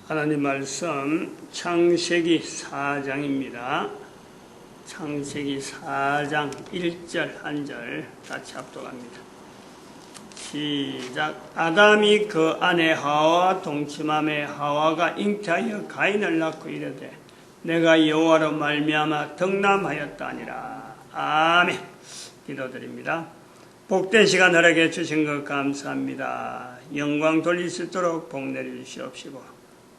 하나님 말씀 창세기 4장입니다. 창세기 4장 1절 1절 같이 합독합니다. 시작. 아담이 그 아내 하와와 동침함에 하와가 잉태하여 가인을 낳고 이르되 내가 여호와로 말미암아 덕남하였다니라. 아멘. 기도드립니다. 복된 시간 허락해 주신 것 감사합니다. 영광 돌릴 수 있도록 복 내려주시옵시고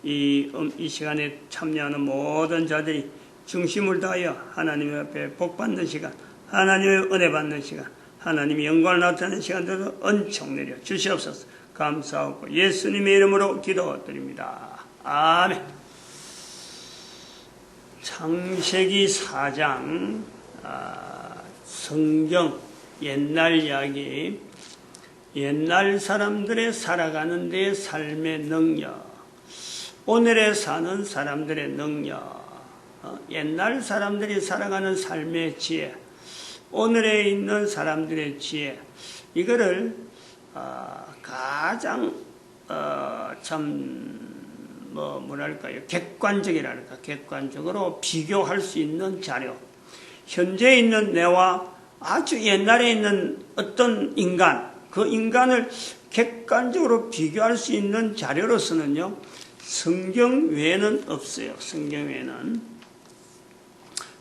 이 시간에 참여하는 모든 자들이 중심을 다하여 하나님 앞에 복 받는 시간, 하나님의 은혜 받는 시간, 하나님의 영광을 나타내는 시간들도 은총 내려 주시옵소서. 감사하고 예수님의 이름으로 기도드립니다. 아멘. 창세기 4장 성경 옛날 이야기, 옛날 사람들의 살아가는 데 삶의 능력, 오늘에 사는 사람들의 능력, 옛날 사람들이 살아가는 삶의 지혜, 오늘에 있는 사람들의 지혜, 이거를 가장 뭐랄까요, 객관적이랄까, 객관적으로 비교할 수 있는 자료, 현재 있는 내와 아주 옛날에 있는 어떤 인간, 그 인간을 객관적으로 비교할 수 있는 자료로서는요, 성경 외에는 없어요. 성경 외에는.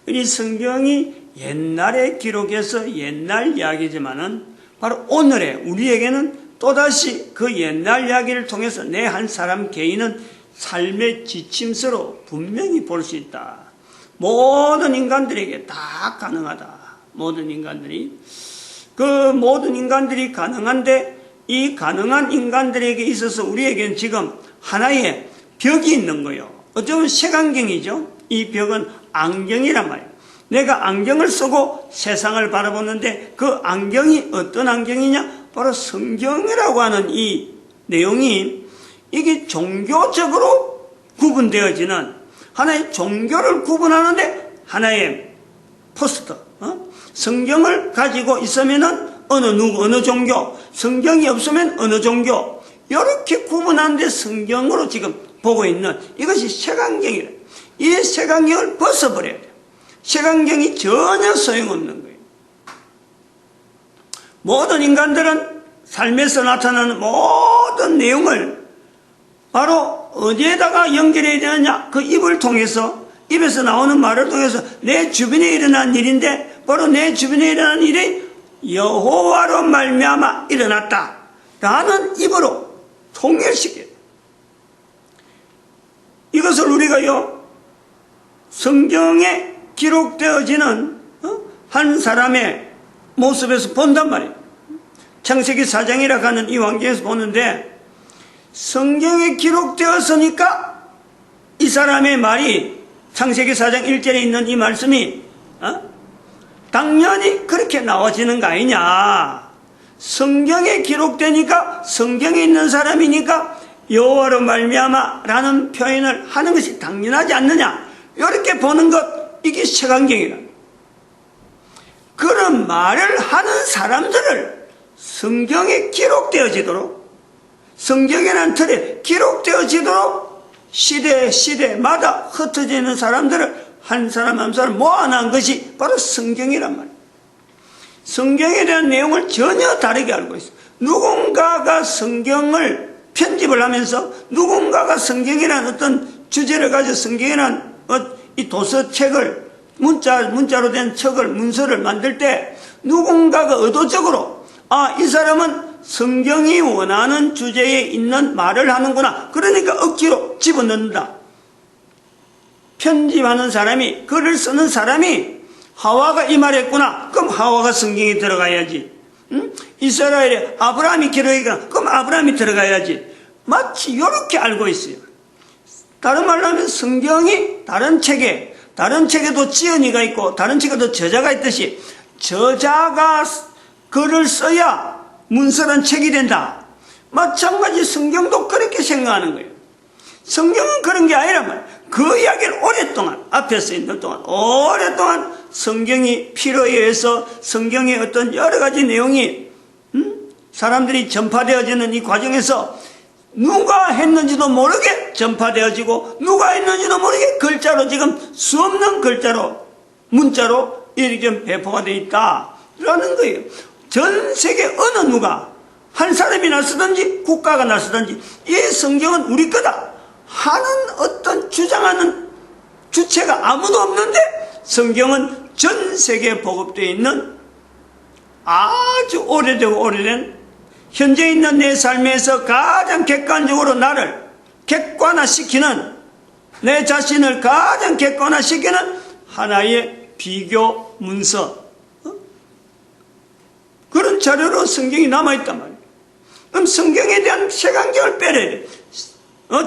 이 성경이 옛날에 기록해서 옛날 이야기지만은 바로 오늘의 우리에게는 또다시 그 옛날 이야기를 통해서 내 한 사람 개인은 삶의 지침서로 분명히 볼 수 있다. 모든 인간들에게 다 가능하다. 모든 인간들이. 그 모든 인간들이 가능한데 이 가능한 인간들에게 있어서 우리에게는 지금 하나의 벽이 있는 거예요. 어쩌면 색안경이죠. 이 벽은 안경이란 말이에요. 내가 안경을 쓰고 세상을 바라보는데 그 안경이 어떤 안경이냐? 바로 성경이라고 하는 이 내용이 이게 종교적으로 구분되어지는 하나의 종교를 구분하는데 하나의 포스터, 성경을 가지고 있으면은 어느 종교, 성경이 없으면 어느 종교, 이렇게 구분하는데 성경으로 지금 보고 있는 이것이 색안경이래. 이 색안경을 벗어버려야 돼. 색안경이 전혀 소용없는 거예요. 모든 인간들은 삶에서 나타나는 모든 내용을 바로 어디에다가 연결해야 되느냐? 그 입을 통해서, 입에서 나오는 말을 통해서 내 주변에 일어난 일인데 바로 내 주변에 일어난 일이 여호와로 말미암아 일어났다 라는 입으로 통일시켜요. 이것을 우리가요, 성경에 기록되어지는 한 사람의 모습에서 본단 말이에요. 창세기 4장이라고 하는 이 환경에서 보는데 성경에 기록되었으니까 이 사람의 말이 창세기 4장 1절에 있는 이 말씀이 당연히 그렇게 나와지는 거 아니냐. 성경에 기록되니까 성경에 있는 사람이니까 여호와로 말미암아 라는 표현을 하는 것이 당연하지 않느냐. 이렇게 보는 것, 이게 색안경이라. 그런 말을 하는 사람들을 성경에 기록되어지도록, 성경이라는 틀에 기록되어지도록 시대마다 흩어져 있는 사람들을 한 사람 한 사람 모아놓은 것이 바로 성경이란 말이에요. 성경에 대한 내용을 전혀 다르게 알고 있어요. 누군가가 성경을 편집을 하면서 누군가가 성경이라는 어떤 주제를 가지고 성경이라는 이 도서책을 문자로 된 책을 문서를 만들 때 누군가가 의도적으로 이 사람은 성경이 원하는 주제에 있는 말을 하는구나. 그러니까 억지로 집어넣는다. 편집하는 사람이, 글을 쓰는 사람이 하와가 이 말했구나. 그럼 하와가 성경에 들어가야지. 이스라엘에 아브라함이 기록했구나. 그럼 아브라함이 들어가야지. 마치 이렇게 알고 있어요. 다른 말로 하면 성경이 다른 책에도 지은이가 있고 다른 책에도 저자가 있듯이 저자가 글을 써야 문서란 책이 된다. 마찬가지 성경도 그렇게 생각하는 거예요. 성경은 그런 게 아니란 말이에요. 그 이야기를 오랫동안, 앞에 서 있는 동안 오랫동안 성경이 필요에 의해서 성경의 어떤 여러 가지 내용이 사람들이 전파되어지는 이 과정에서 누가 했는지도 모르게 전파되어지고 누가 했는지도 모르게 글자로 지금 수 없는 글자로 문자로 이렇게 배포가 되어 있다라는 거예요. 전 세계 어느 누가 한 사람이나 쓰든지 국가가 나서든지 이 성경은 우리 거다 하는 어떤 주장하는 주체가 아무도 없는데 성경은 전 세계에 보급되어 있는 아주 오래되고 오래된 현재 있는 내 삶에서 가장 객관적으로 나를 객관화시키는 내 자신을 가장 객관화시키는 하나의 비교 문서 그런 자료로 성경이 남아있단 말이에요. 그럼 성경에 대한 색안경을 빼려야 돼.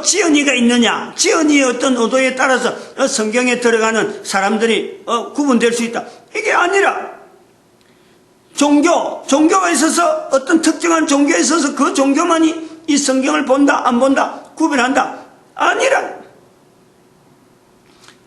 지연이가 있느냐 지연이의 어떤 의도에 따라서 성경에 들어가는 사람들이 구분될 수 있다. 이게 아니라 종교가 있어서 어떤 특정한 종교에 있어서 그 종교만이 이 성경을 본다 안 본다 구별한다 아니라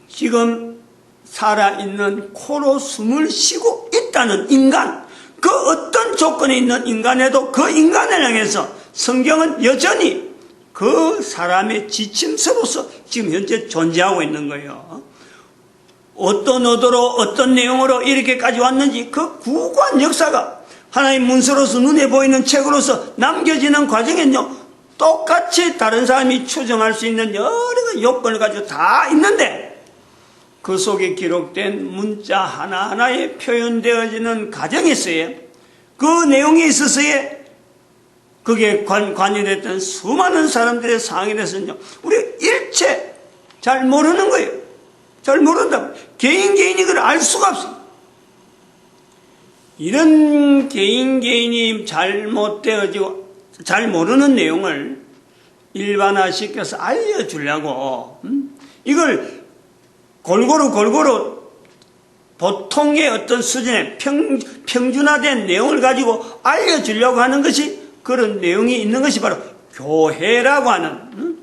지금 살아있는 코로 숨을 쉬고 있다는 인간 그 어떤 조건에 있는 인간에도 그 인간을 향해서 성경은 여전히 그 사람의 지침서로서 지금 현재 존재하고 있는 거예요. 어떤 의도로 어떤 내용으로 이렇게까지 왔는지 그 구구한 역사가 하나의 문서로서 눈에 보이는 책으로서 남겨지는 과정에는요 똑같이 다른 사람이 추정할 수 있는 여러 가지 요건을 가지고 다 있는데 그 속에 기록된 문자 하나하나에 표현되어지는 과정에서의 그 내용에 있어서의 그게 관여됐던 수많은 사람들의 상황에 대해서는요 우리 일체 잘 모르는 거예요. 잘 모른다. 개인이 그걸 알 수가 없어요. 이런 개인이 잘못되어지고 잘 모르는 내용을 일반화시켜서 알려주려고 이걸 골고루 보통의 어떤 수준의 평준화된 내용을 가지고 알려주려고 하는 것이 그런 내용이 있는 것이 바로 교회라고 하는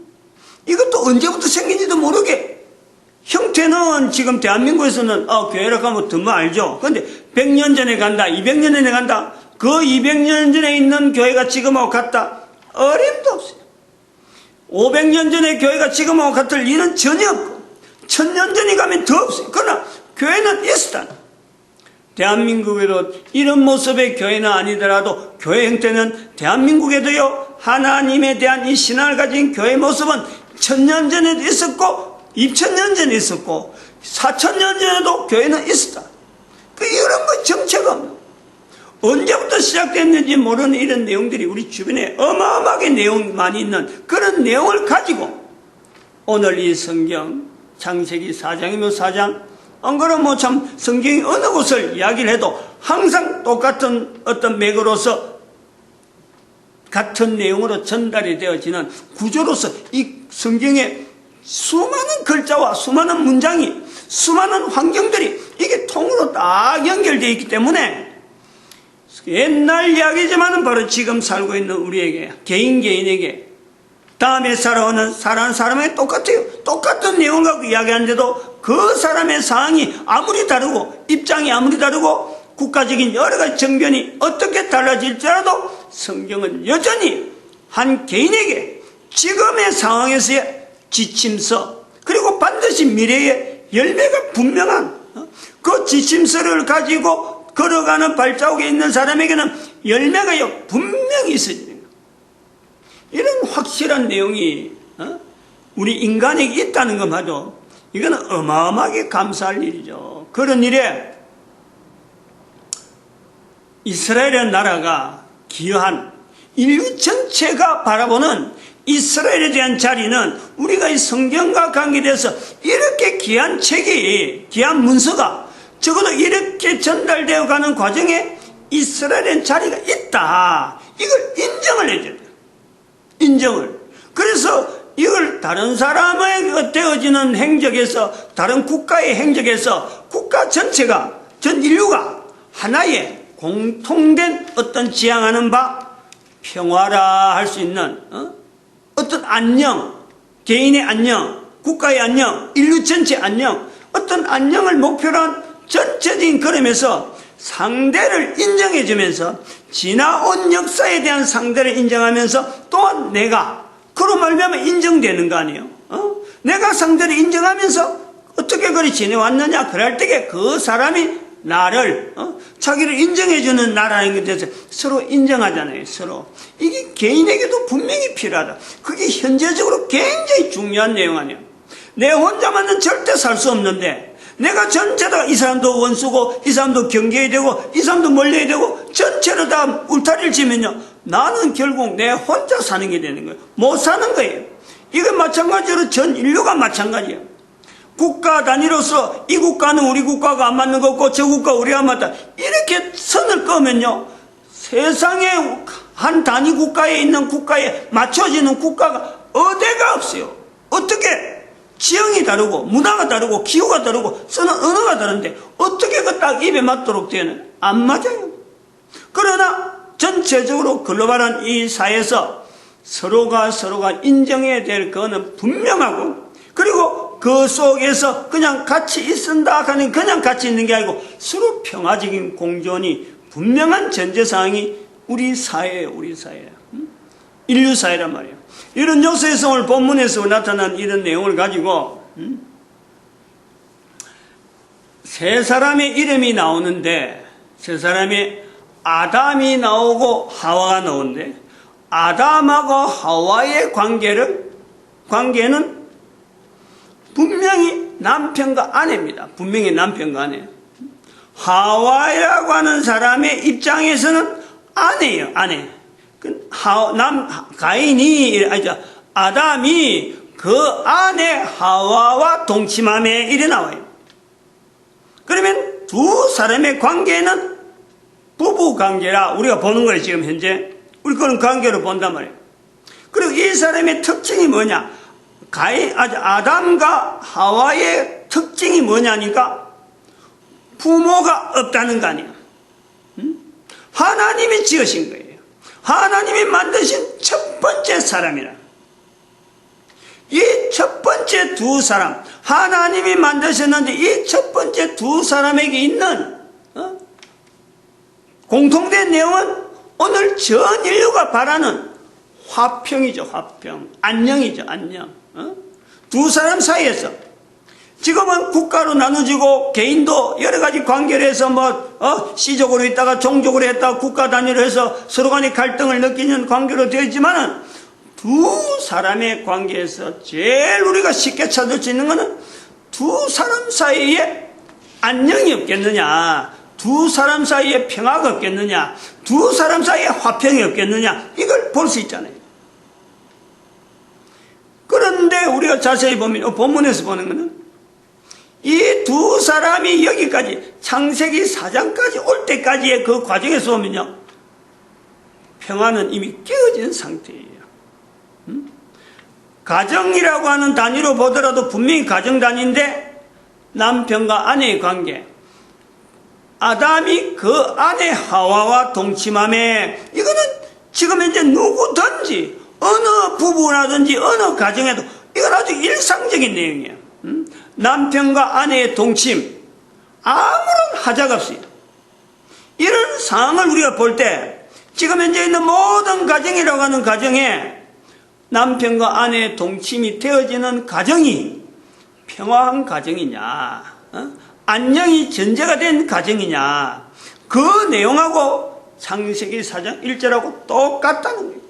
이것도 언제부터 생긴지도 모르게 형태는 지금 대한민국에서는 교회라고 하면 드문 알죠. 그런데 100년 전에 간다 200년 전에 간다 그 200년 전에 있는 교회가 지금하고 같다 어림도 없어요. 500년 전에 교회가 지금하고 같을 리는 전혀 없고 1000년 전에 가면 더 없어요. 그러나 교회는 있었다. 대한민국에도 이런 모습의 교회는 아니더라도 교회 형태는 대한민국에도요 하나님에 대한 이 신앙을 가진 교회 모습은 1000년 전에도 있었고 2000년 전에 있었고 4000년 전에도 교회는 있었다. 이런 거 정체가 없는 언제부터 시작됐는지 모르는 이런 내용들이 우리 주변에 어마어마하게 내용이 많이 있는 그런 내용을 가지고 오늘 이 성경 창세기 4장이면 4장 안 그러면 참 성경이 어느 곳을 이야기를 해도 항상 똑같은 어떤 맥으로서 같은 내용으로 전달이 되어지는 구조로서 이 성경의 수많은 글자와 수많은 문장이 수많은 환경들이 이게 통으로 딱 연결되어 있기 때문에 옛날 이야기지만은 바로 지금 살고 있는 우리에게 개인에게 다음에 살아오는 사람에게 똑같아요. 똑같은 내용을 갖고 이야기하는데도 그 사람의 상황이 아무리 다르고 입장이 아무리 다르고 국가적인 여러 가지 정변이 어떻게 달라질지라도 성경은 여전히 한 개인에게 지금의 상황에서의 지침서 그리고 반드시 미래의 열매가 분명한 그 지침서를 가지고 걸어가는 발자국에 있는 사람에게는 열매가 분명히 있어지는 거예요. 이런 확실한 내용이 우리 인간에게 있다는 것마저 이거는 어마어마하게 감사할 일이죠. 그런 일에 이스라엘의 나라가 기여한 인류 전체가 바라보는 이스라엘에 대한 자리는 우리가 이 성경과 관계돼서 이렇게 귀한 책이 귀한 문서가 적어도 이렇게 전달되어 가는 과정에 이스라엘의 자리가 있다. 이걸 인정을 해줘야 돼요. 인정을. 그래서 이걸 다른 사람의 되어지는 행적에서 다른 국가의 행적에서 국가 전체가 전 인류가 하나의 공통된 어떤 지향하는 바 평화라 할 수 있는 어떤 안녕, 개인의 안녕, 국가의 안녕, 인류 전체 안녕, 어떤 안녕을 목표로 한 전체적인 걸음에서 상대를 인정해주면서 지나온 역사에 대한 상대를 인정하면서 또한 내가 그로 말미암아 인정되는 거 아니에요? 내가 상대를 인정하면서 어떻게 그리 지내왔느냐 그럴 때에 그 사람이 나를 자기를 인정해주는 나라는 것에 대해서 서로 인정하잖아요. 서로 이게 개인에게도 분명히 필요하다. 그게 현재적으로 굉장히 중요한 내용 아니에요. 내 혼자만은 절대 살 수 없는데 내가 전체다 이 사람도 원수고 이 사람도 경계해야 되고 이 사람도 멀려야 되고 전체로 다 울타리를 치면요 나는 결국 내 혼자 사는 게 되는 거예요. 못 사는 거예요. 이건 마찬가지로 전 인류가 마찬가지예요. 국가 단위로서 이 국가는 우리 국가가 안 맞는 거 없고 저 국가 우리가 맞다 이렇게 선을 끄면요 세상에 한 단위 국가에 있는 국가에 맞춰지는 국가가 어디가 없어요. 어떻게 지형이 다르고 문화가 다르고 기후가 다르고 쓰는 언어가 다른데 어떻게 그 딱 입에 맞도록 되는 안 맞아요. 그러나 전체적으로 글로벌한 이 사회에서 서로가 인정해야 될 거는 분명하고 그리고 그 속에서 그냥 같이 있은다 하는 그냥 같이 있는 게 아니고 서로 평화적인 공존이 분명한 전제사항이 우리 사회예요. 우리 사회야. 인류 사회란 말이에요. 이런 역사에서 오늘 본문에서 나타난 이런 내용을 가지고 세 사람의 이름이 나오는데 세 사람의 아담이 나오고 하와가 나오는데 아담하고 하와의 관계는 분명히 남편과 아내입니다. 분명히 남편과 아내. 하와라고 하는 사람의 입장에서는 아내예요. 아내. 아담이 그 아내 하와와 동침함에 이래 나와요. 그러면 두 사람의 관계는 부부 관계라 우리가 보는 거예요. 지금 현재 우리 그런 관계로 본단 말이에요. 그리고 이 사람의 특징이 뭐냐? 아담과 하와의 특징이 뭐냐니까 부모가 없다는 거 아니에요. 하나님이 지으신 거예요. 하나님이 만드신 첫 번째 사람이라. 이 첫 번째 두 사람, 하나님이 만드셨는데 이 첫 번째 두 사람에게 있는 공통된 내용은 오늘 전 인류가 바라는 화평이죠. 화평. 안녕이죠. 안녕. 두 사람 사이에서 지금은 국가로 나눠지고 개인도 여러 가지 관계를 해서 시적으로 있다가 종족으로 했다가 국가 단위로 해서 서로 간의 갈등을 느끼는 관계로 되어 있지만은 두 사람의 관계에서 제일 우리가 쉽게 찾을 수 있는 것은 두 사람 사이에 안녕이 없겠느냐, 두 사람 사이에 평화가 없겠느냐, 두 사람 사이에 화평이 없겠느냐, 이걸 볼 수 있잖아요. 그런데 우리가 자세히 보면 본문에서 보는 것은 이 두 사람이 여기까지 창세기 4장까지 올 때까지의 그 과정에서 보면요 평화는 이미 깨어진 상태예요. 가정이라고 하는 단위로 보더라도 분명히 가정 단위인데 남편과 아내의 관계, 아담이 그 아내 하와와 동침함에 이거는 지금 현재 누구든지 어느 부부라든지 어느 가정에도 이건 아주 일상적인 내용이에요. 남편과 아내의 동침, 아무런 하자가 없어요. 이런 상황을 우리가 볼 때 지금 현재 있는 모든 가정이라고 하는 가정에 남편과 아내의 동침이 되어지는 가정이 평화한 가정이냐, 안녕이 전제가 된 가정이냐, 그 내용하고 창세기 4장 1절하고 똑같다는 거예요.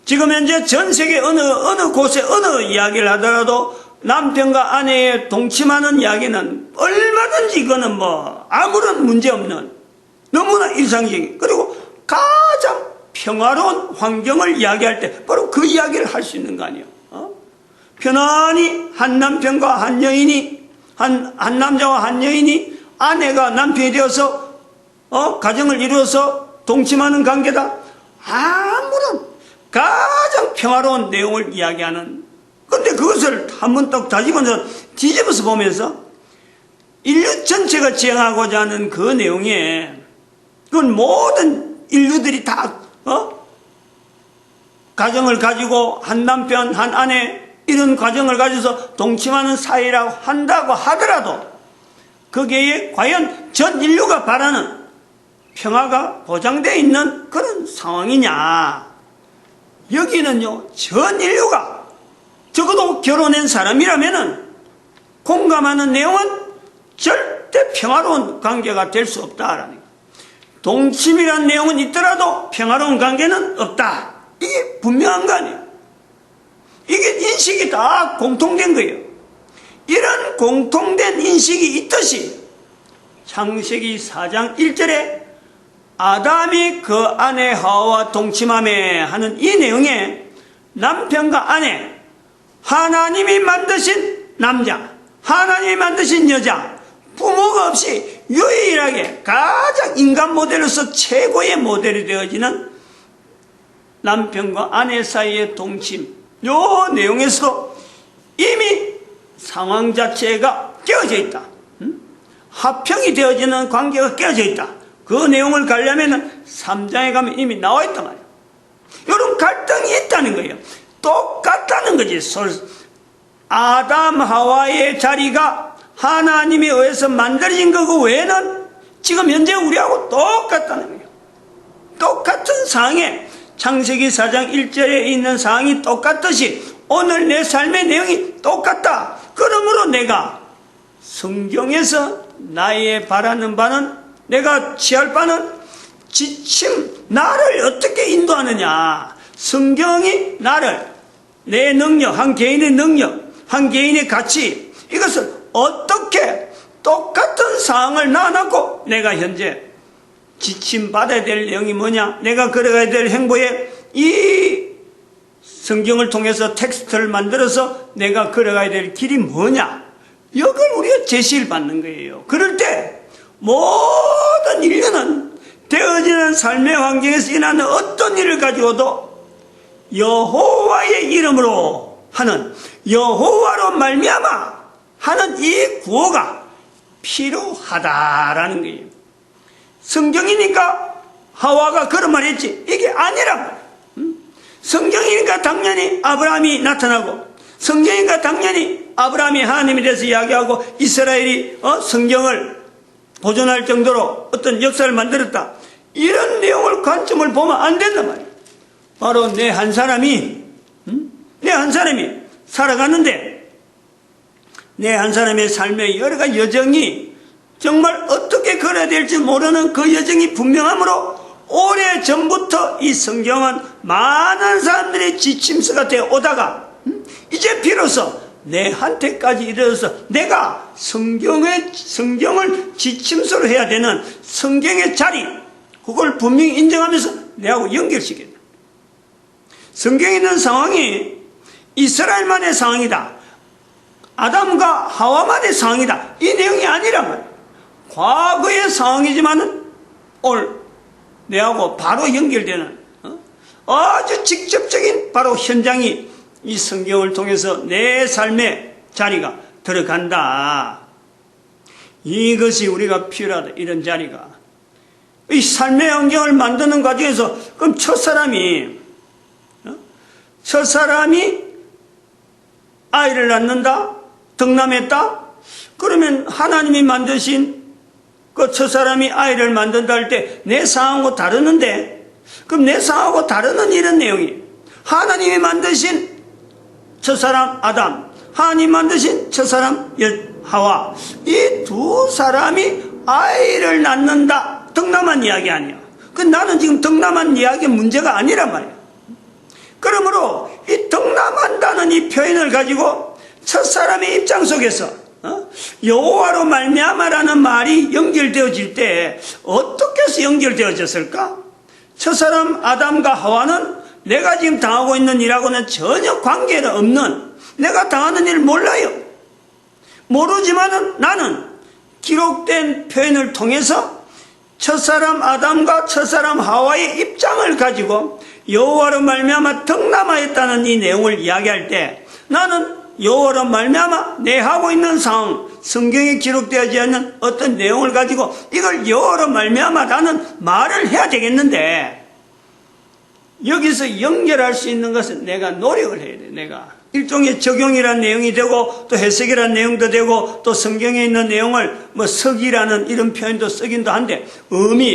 지금 현재 전 세계 어느 곳에 어느 이야기를 하더라도 남편과 아내의 동침하는 이야기는 얼마든지 이거는 아무런 문제 없는 너무나 일상적인, 그리고 가장 평화로운 환경을 이야기할 때 바로 그 이야기를 할 수 있는 거 아니에요. 편안히 한 남편과 한 여인이 한 남자와 한 여인이 아내가 남편이 되어서 가정을 이루어서 동침하는 관계다. 아무런 가장 평화로운 내용을 이야기하는. 근데 그것을 한번 딱 뒤집어서 보면서 인류 전체가 지향하고자 하는 그 내용에 그건 모든 인류들이 다 가정을 가지고 한 남편 한 아내 이런 가정을 가져서 동침하는 사이라고 한다고 하더라도 거기에 과연 전 인류가 바라는 평화가 보장되어 있는 그런 상황이냐, 여기는요, 전 인류가 적어도 결혼한 사람이라면은 공감하는 내용은 절대 평화로운 관계가 될 수 없다라는 거예요. 동침이라는 내용은 있더라도 평화로운 관계는 없다. 이게 분명한 거 아니에요. 이게 인식이 다 공통된 거예요. 이런 공통된 인식이 있듯이 창세기 4장 1절에 아담이 그 아내 하와와 동침하며 하는 이 내용에 남편과 아내, 하나님이 만드신 남자, 하나님이 만드신 여자, 부모가 없이 유일하게 가장 인간 모델로서 최고의 모델이 되어지는 남편과 아내 사이의 동침, 요 내용에서도 이미 상황 자체가 깨어져 있다. 합평이 되어지는 관계가 깨어져 있다. 그 내용을 가려면 3장에 가면 이미 나와 있단 말이에요. 이런 갈등이 있다는 거예요. 똑같다는 거지. 아담 하와의 자리가 하나님에 의해서 만들어진 거고 외에는 지금 현재 우리하고 똑같다는 거예요. 똑같은 상황에 창세기 4장 1절에 있는 상황이 똑같듯이 오늘 내 삶의 내용이 똑같다. 그러므로 내가 성경에서 나의 바라는 바는, 내가 취할 바는 지침, 나를 어떻게 인도하느냐. 성경이 나를, 내 능력, 한 개인의 능력, 한 개인의 가치, 이것을 어떻게 똑같은 상황을 나눠놓고 내가 현재 지침받아야 될 내용이 뭐냐, 내가 걸어가야 될 행보에 이 성경을 통해서 텍스트를 만들어서 내가 걸어가야 될 길이 뭐냐, 이걸 우리가 제시를 받는 거예요. 그럴 때 모든 인류는 되어지는 삶의 환경에서 일어나는 어떤 일을 가지고도 여호와의 이름으로 하는, 여호와로 말미암아 하는 이 구호가 필요하다라는 거예요. 성경이니까 하와가 그런 말 했지, 이게 아니란 말이에요. 성경이니까 당연히 아브라함이 나타나고, 성경이니까 당연히 아브라함이 하나님에 대해서 이야기하고 이스라엘이 성경을 보존할 정도로 어떤 역사를 만들었다, 이런 내용을 관점을 보면 안 된단 말이에요. 바로 내 한 사람이 살아가는데 내 한 사람의 삶의 여러 가지 여정이 정말 어떻게 걸어야 될지 모르는 그 여정이 분명하므로 오래전부터 이 성경은 많은 사람들의 지침서가 되어 오다가 이제 비로소 내한테까지 이르러서 내가 성경을 지침서로 해야 되는 성경의 자리, 그걸 분명히 인정하면서 내하고 연결시켰다. 성경에 있는 상황이 이스라엘만의 상황이다, 아담과 하와만의 상황이다, 이 내용이 아니란 말이에요. 과거의 상황이지만은 오늘 내하고 바로 연결되는 아주 직접적인 바로 현장이 이 성경을 통해서 내 삶의 자리가 들어간다. 이것이 우리가 필요하다. 이런 자리가 이 삶의 환경을 만드는 과정에서, 그럼 첫사람이 아이를 낳는다, 덕남했다, 그러면 하나님이 만드신 그 첫사람이 아이를 만든다 할 때 내 상황하고 다르는데, 그럼 내 상황하고 다르는 이런 내용이, 하나님이 만드신 첫사람 아담, 하나님 만드신 첫사람 하와, 이 두 사람이 아이를 낳는다, 덕남한 이야기 아니야. 그 나는 지금 덕남한 이야기의 문제가 아니란 말이야. 그러므로 이 덕남한다는 이 표현을 가지고 첫사람의 입장 속에서 여호와로 말미암아라는 말이 연결되어질 때 어떻게 해서 연결되어졌을까? 첫사람 아담과 하와는 내가 지금 당하고 있는 일하고는 전혀 관계가 없는, 내가 당하는 일을 몰라요. 모르지만은 나는 기록된 표현을 통해서 첫사람 아담과 첫사람 하와의 입장을 가지고 여호와로 말미암아 덕남하였다는 이 내용을 이야기할 때, 나는 여호와로 말미암아 내 하고 있는 상황, 성경에 기록되어지 않는 어떤 내용을 가지고 이걸 여호와로 말미암아라는 말을 해야 되겠는데, 여기서 연결할 수 있는 것은 내가 노력을 해야 돼. 내가 일종의 적용이라는 내용이 되고 또 해석이라는 내용도 되고 또 성경에 있는 내용을 뭐 석이라는 이런 표현도 쓰긴도 한데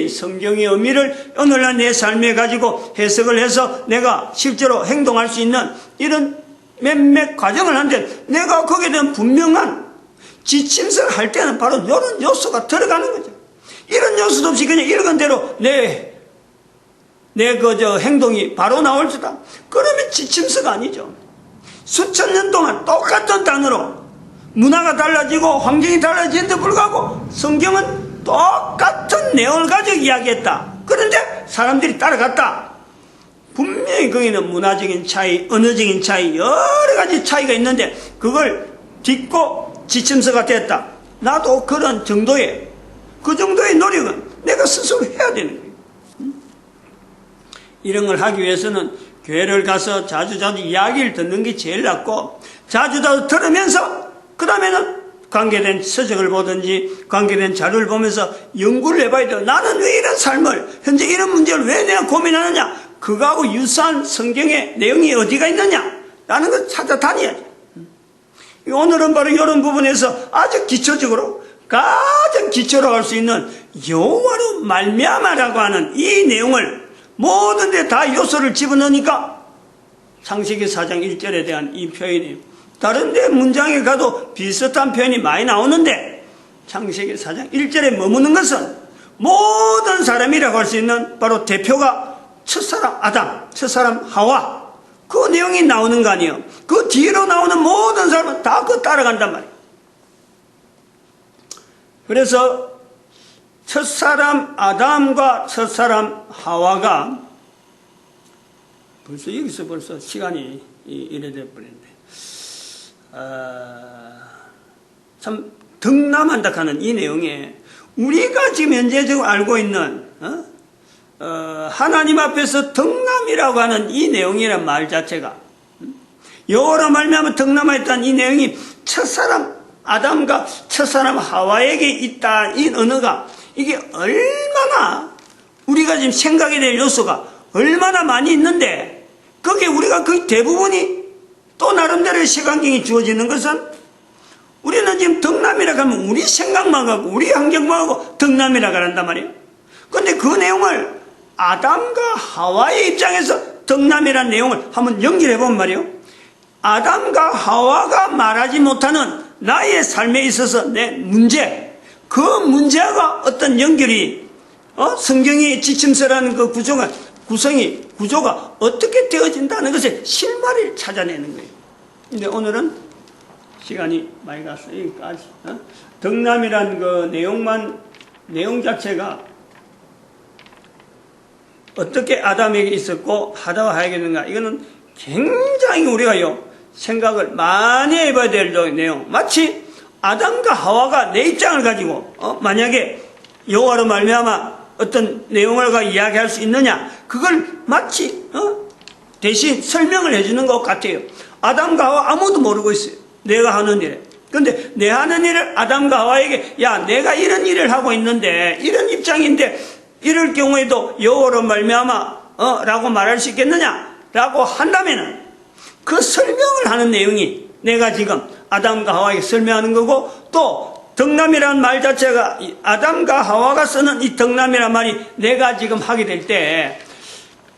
성경의 의미를 오늘날 내 삶에 가지고 해석을 해서 내가 실제로 행동할 수 있는 이런 몇몇 과정을 하는데 내가 거기에 대한 분명한 지침서를 할 때는 바로 이런 요소가 들어가는 거죠. 이런 요소도 없이 그냥 읽은 대로 내 행동이 바로 나올 수다. 그러면 지침서가 아니죠. 수천 년 동안 똑같은 단어로 문화가 달라지고 환경이 달라지는데 불구하고 성경은 똑같은 내용을 가지고 이야기했다. 그런데 사람들이 따라갔다. 분명히 거기는 문화적인 차이, 언어적인 차이, 여러 가지 차이가 있는데 그걸 딛고 지침서가 됐다. 나도 그런 정도의 그 정도의 노력은 내가 스스로 해야 되는 거예요. 이런 걸 하기 위해서는 교회를 가서 자주 이야기를 듣는 게 제일 낫고 자주 들으면서 그 다음에는 관계된 서적을 보든지 관계된 자료를 보면서 연구를 해봐야 돼요. 나는 왜 이런 삶을 현재 이런 문제를 왜 내가 고민하느냐, 그거하고 유사한 성경의 내용이 어디가 있느냐 라는 걸 찾아다녀야죠. 오늘은 바로 이런 부분에서 아주 기초적으로 가장 기초로 할 수 있는 여호와로 말미암아라고 하는 이 내용을 모든 데 다 요소를 집어넣으니까 창세기 4장 1절에 대한 이 표현이 다른 데 문장에 가도 비슷한 표현이 많이 나오는데 창세기 4장 1절에 머무는 것은 모든 사람이라고 할 수 있는 바로 대표가 첫사람 아담, 첫사람 하와 그 내용이 나오는 거 아니에요. 그 뒤로 나오는 모든 사람은 다 그거 따라간단 말이에요. 그래서 첫사람 아담과 첫사람 하와가 벌써 시간이 이래 돼버렸는데 참 등남한다 하는 이 내용에 우리가 지금 현재적으로 알고 있는 하나님 앞에서 등남이라고 하는 이 내용이란 말 자체가 여호와로 말미암아 등남하였다는 이 내용이 첫사람 아담과 첫사람 하와에게 있다 이 언어가 이게 얼마나 우리가 지금 생각이 될 요소가 얼마나 많이 있는데 거기에 우리가 거의 대부분이 또 나름대로의 시각경이 주어지는 것은 우리는 지금 덕남이라고 하면 우리 생각만 하고 우리 환경만 하고 덕남이라고 한단 말이에요. 그런데 그 내용을 아담과 하와의 입장에서 덕남이라는 내용을 한번 연결해 보면 말이에요. 아담과 하와가 말하지 못하는 나의 삶에 있어서 내 문제 그 문제가 어떤 연결이 성경의 지침서라는 그 구조가 어떻게 되어진다는 것의 실마리를 찾아내는 거예요. 근데 오늘은 시간이 많이 갔어요. 여기까지. 덕남이라는 그 내용 자체가 어떻게 아담에게 있었고 하다와 하에게 있는가 이거는 굉장히 우리가요 생각을 많이 해봐야 될 내용. 마치 아담과 하와가 내 입장을 가지고 만약에 여호와로 말미암아 어떤 내용을 이야기할 수 있느냐 그걸 마치 대신 설명을 해주는 것 같아요. 아담과 하와 아무도 모르고 있어요. 내가 하는 일에. 그런데 내 하는 일을 아담과 하와에게 야 내가 이런 일을 하고 있는데 이런 입장인데 이럴 경우에도 여호와로 말미암아 라고 말할 수 있겠느냐 라고 한다면은 그 설명을 하는 내용이 내가 지금 아담과 하와에게 설명하는 거고 또 덕남이라는 말 자체가 아담과 하와가 쓰는 이 덕남이라는 말이 내가 지금 하게 될 때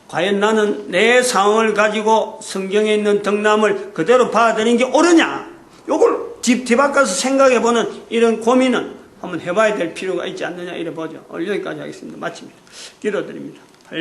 과연 나는 내 상황을 가지고 성경에 있는 덕남을 그대로 받아들이는 게 옳으냐 요걸 뒤바꿔서 생각해보는 이런 고민은 한번 해봐야 될 필요가 있지 않느냐 이래 보죠. 오늘 여기까지 하겠습니다. 마칩니다. 기도드립니다.